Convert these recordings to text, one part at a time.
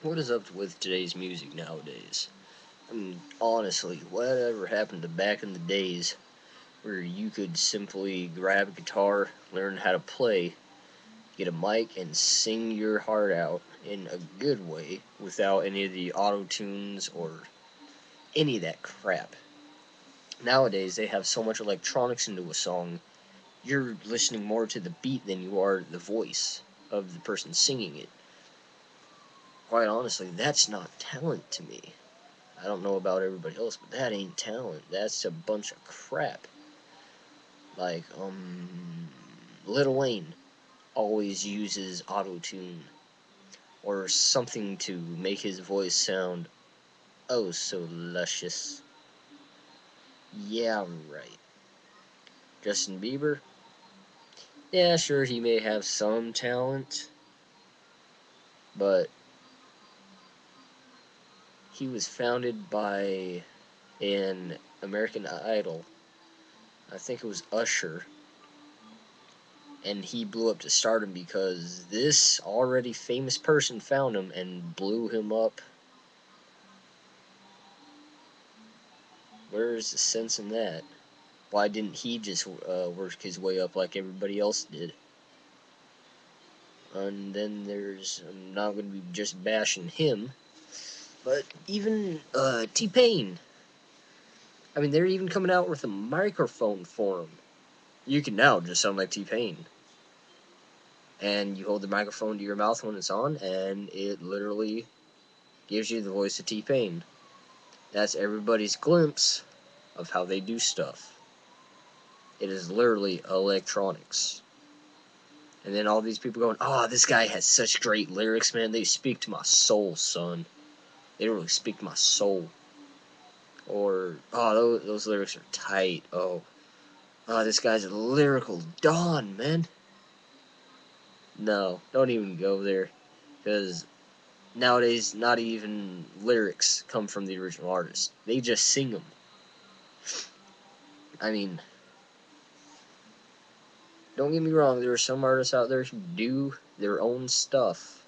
What is up with today's music nowadays? I mean, honestly, whatever happened to back in the days where you could simply grab a guitar, learn how to play, get a mic, and sing your heart out in a good way without any of the auto tunes or any of that crap? Nowadays, they have so much electronics into a song, you're listening more to the beat than you are the voice of the person singing it. Quite honestly, that's not talent to me. I don't know about everybody else, but that ain't talent. That's a bunch of crap. Like, Lil Wayne always uses auto tune or something to make his voice sound oh so luscious. Yeah, right. Justin Bieber? Yeah, sure, he may have some talent, but he was founded by an American Idol. I think it was Usher, and he blew up to stardom because this already famous person found him and blew him up. Where's the sense in that? Why didn't he just work his way up like everybody else did? And then I'm not going to be just bashing him, but even T-Pain. I mean, they're even coming out with a microphone for him. You can now just sound like T-Pain. And you hold the microphone to your mouth when it's on, and it literally gives you the voice of T-Pain. That's everybody's glimpse of how they do stuff. It is literally electronics. And then all these people going, oh, this guy has such great lyrics, man. They speak to my soul, son. They really speak to my soul. Or, oh, those lyrics are tight. Oh, this guy's a lyrical don, man. No, don't even go there. Because nowadays, not even lyrics come from the original artist. They just sing them. I mean, don't get me wrong, there are some artists out there who do their own stuff.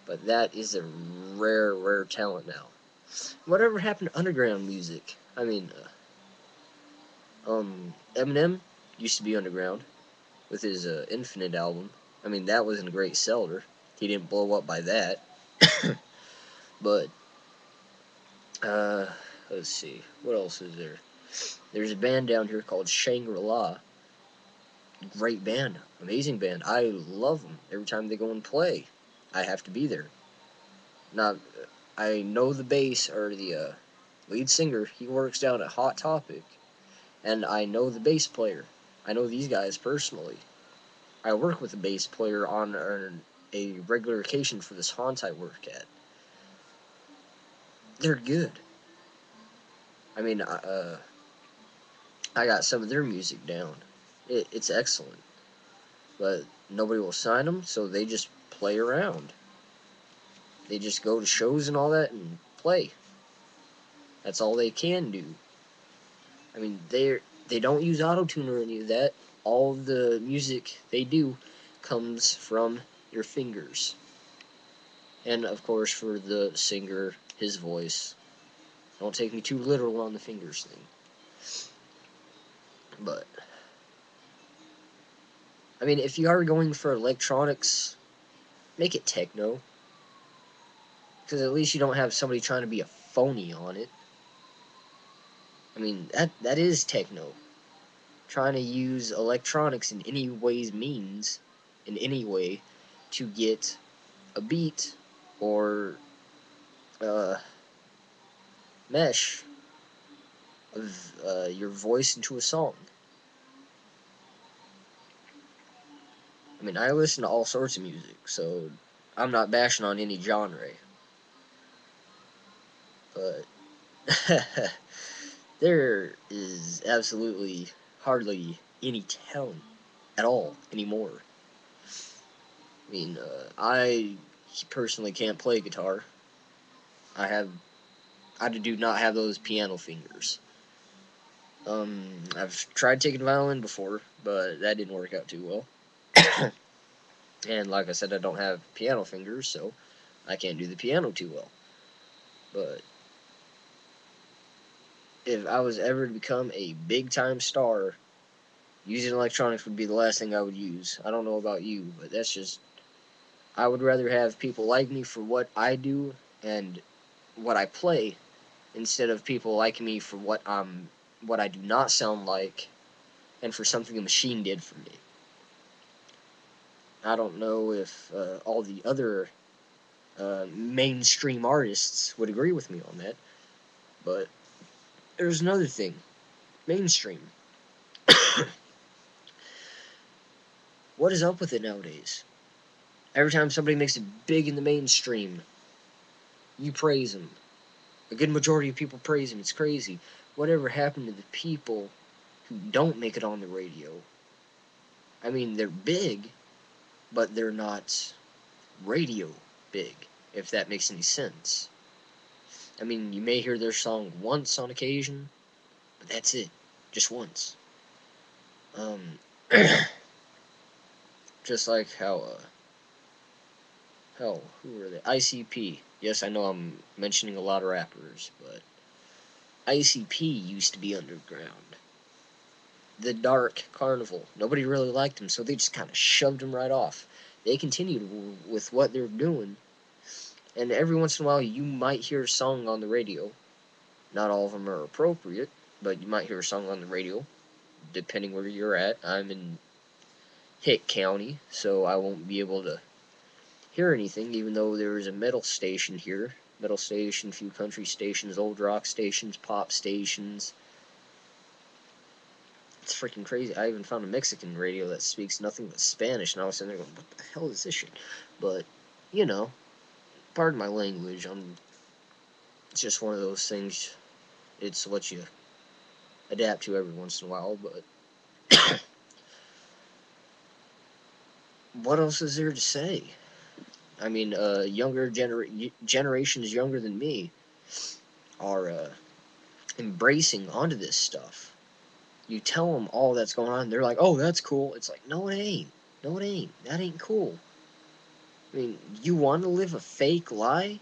But that is a rare, rare talent now. Whatever happened to underground music? I mean, Eminem used to be underground with his Infinite album. I mean, that wasn't a great seller. He didn't blow up by that. But, let's see. What else is there? There's a band down here called Shangri-La. Great band. Amazing band. I love them. Every time they go and play, I have to be there. Not, I know the bass, or the lead singer. He works down at Hot Topic. And I know the bass player. I know these guys personally. I work with a bass player on a regular occasion for this haunt I work at. They're good. I mean, I got some of their music down. It's excellent. But nobody will sign them, so they just play around. They just go to shows and all that and play. That's all they can do. I mean, they don't use auto-tune or any of that. All the music they do comes from your fingers. And, of course, for the singer, his voice. Don't take me too literal on the fingers thing. But, I mean, if you are going for electronics, make it techno. Because at least you don't have somebody trying to be a phony on it. I mean, that is techno. Trying to use electronics in any means, in any way, to get a beat or mesh of your voice into a song. I mean, I listen to all sorts of music, so I'm not bashing on any genre. But there is absolutely hardly any talent at all anymore. I mean, I personally can't play guitar. I do not have those piano fingers. I've tried taking violin before, but that didn't work out too well. And like I said, I don't have piano fingers, so I can't do the piano too well. But if I was ever to become a big-time star, using electronics would be the last thing I would use. I don't know about you, but that's just... I would rather have people like me for what I do and what I play, instead of people liking me for what I do not sound like, and for something a machine did for me. I don't know if all the other mainstream artists would agree with me on that, but there's another thing. Mainstream. What is up with it nowadays? Every time somebody makes it big in the mainstream, you praise them. A good majority of people praise them. It's crazy. Whatever happened to the people who don't make it on the radio? I mean, they're big, but they're not radio big, if that makes any sense. I mean, you may hear their song once on occasion, but that's it. Just once. Just like how, who were they? ICP. Yes, I know I'm mentioning a lot of rappers, but ICP used to be underground. The Dark Carnival. Nobody really liked him, so they just kind of shoved him right off. They continued with what they're doing, and every once in a while you might hear a song on the radio. Not all of them are appropriate, but you might hear a song on the radio, depending where you're at. I'm in Hick County, so I won't be able to hear anything, even though there is a metal station here. Metal station, few country stations, old rock stations, pop stations. It's freaking crazy. I even found a Mexican radio that speaks nothing but Spanish, and I was sitting there going, what the hell is this shit? But, you know, pardon my language, it's just one of those things. It's what you adapt to every once in a while, but what else is there to say? I mean, younger generations younger than me are embracing onto this stuff. You tell them all that's going on, they're like, oh, that's cool. It's like, no, it ain't. No, it ain't. That ain't cool. I mean, you want to live a fake lie?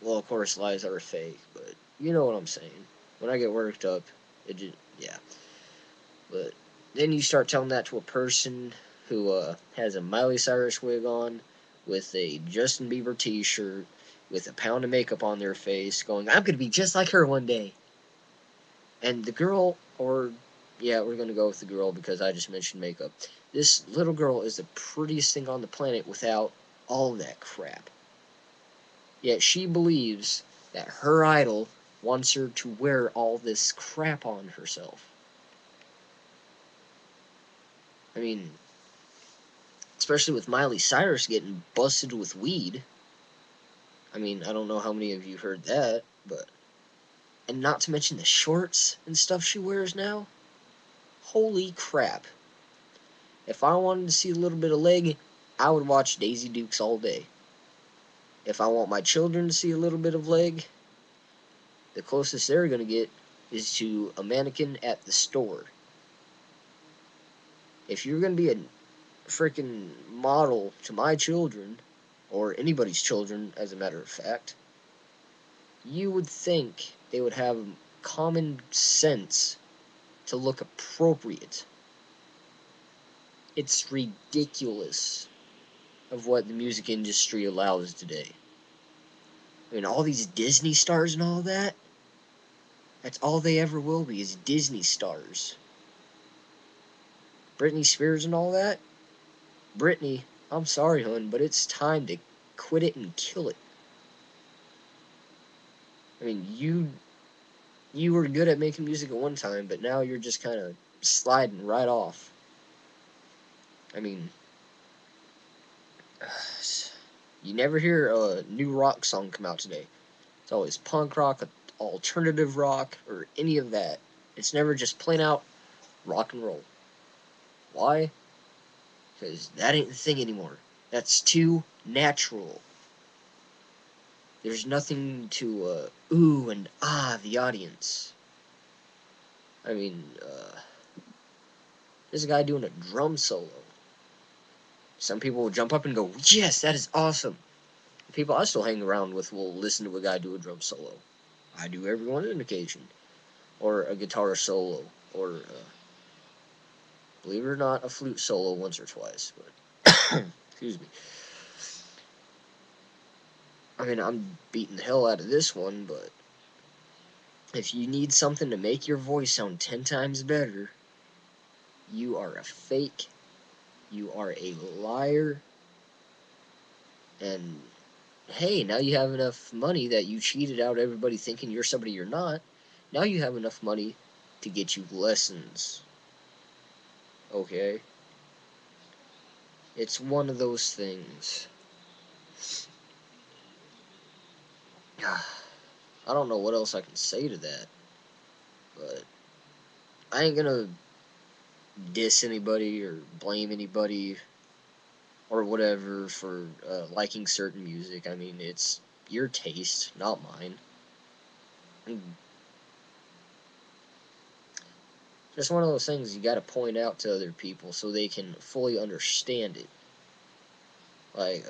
Well, of course, lies are fake, but you know what I'm saying. When I get worked up, it just, yeah. But then you start telling that to a person who has a Miley Cyrus wig on, with a Justin Bieber t-shirt, with a pound of makeup on their face, going, I'm going to be just like her one day. And the girl, or, yeah, we're going to go with the girl because I just mentioned makeup. This little girl is the prettiest thing on the planet without all that crap. Yet she believes that her idol wants her to wear all this crap on herself. I mean, especially with Miley Cyrus getting busted with weed. I mean, I don't know how many of you heard that, but... And not to mention the shorts and stuff she wears now. Holy crap. If I wanted to see a little bit of leg, I would watch Daisy Dukes all day. If I want my children to see a little bit of leg, the closest they're going to get is to a mannequin at the store. If you're going to be a freaking model to my children, or anybody's children, as a matter of fact, you would think they would have common sense to look appropriate. It's ridiculous of what the music industry allows today. I mean, all these Disney stars and all that, that's all they ever will be, is Disney stars. Britney Spears and all that, Britney, I'm sorry, hun, but it's time to quit it and kill it. I mean, you were good at making music at one time, but now you're just kind of sliding right off. I mean, you never hear a new rock song come out today. It's always punk rock, alternative rock, or any of that. It's never just plain out rock and roll. Why? Because that ain't the thing anymore. That's too natural. There's nothing to ooh and ah the audience. I mean, there's a guy doing a drum solo. Some people will jump up and go, yes, that is awesome. The people I still hang around with will listen to a guy do a drum solo. I do every one on occasion. Or a guitar solo. Or, believe it or not, a flute solo once or twice. But, excuse me. I mean, I'm beating the hell out of this one, but if you need something to make your voice sound 10 times better, you are a fake, you are a liar, and hey, now you have enough money that you cheated out everybody thinking you're somebody you're not. Now you have enough money to get you lessons. Okay? It's one of those things. I don't know what else I can say to that, but I ain't gonna diss anybody or blame anybody or whatever for liking certain music. I mean, it's your taste, not mine. And just one of those things you gotta point out to other people so they can fully understand it. Like,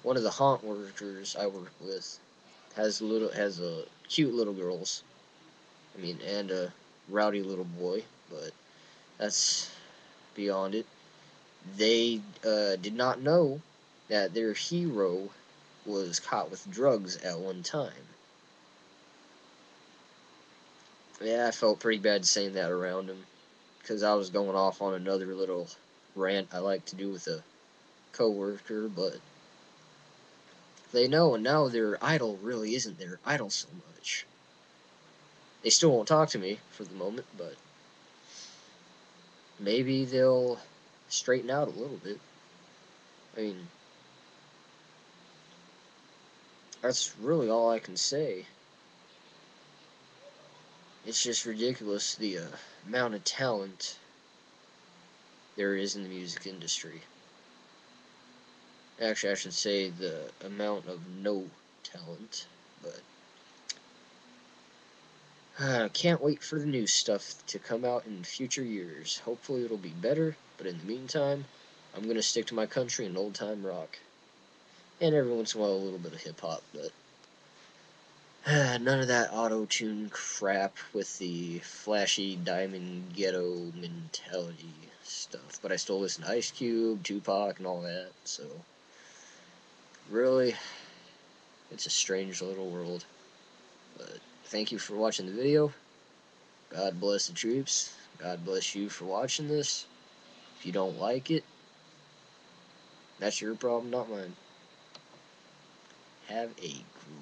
one of the haunt workers I work with has a cute little girls. I mean, and a rowdy little boy, but that's beyond it. They did not know that their hero was caught with drugs at one time. Yeah, I felt pretty bad saying that around him, because I was going off on another little rant I like to do with a coworker, but they know, and now their idol really isn't their idol so much. They still won't talk to me for the moment, but maybe they'll straighten out a little bit. I mean, that's really all I can say. It's just ridiculous the amount of talent there is in the music industry. Actually, I should say the amount of no talent, but I can't wait for the new stuff to come out in future years. Hopefully it'll be better, but in the meantime, I'm going to stick to my country and old-time rock. And every once in a while a little bit of hip-hop, but none of that auto-tune crap with the flashy diamond ghetto mentality stuff. But I still listen to Ice Cube, Tupac, and all that, so really, it's a strange little world. But thank you for watching the video. God bless the troops. God bless you for watching this. If you don't like it, that's your problem, not mine. Have a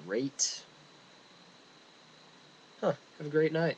great... have a great night.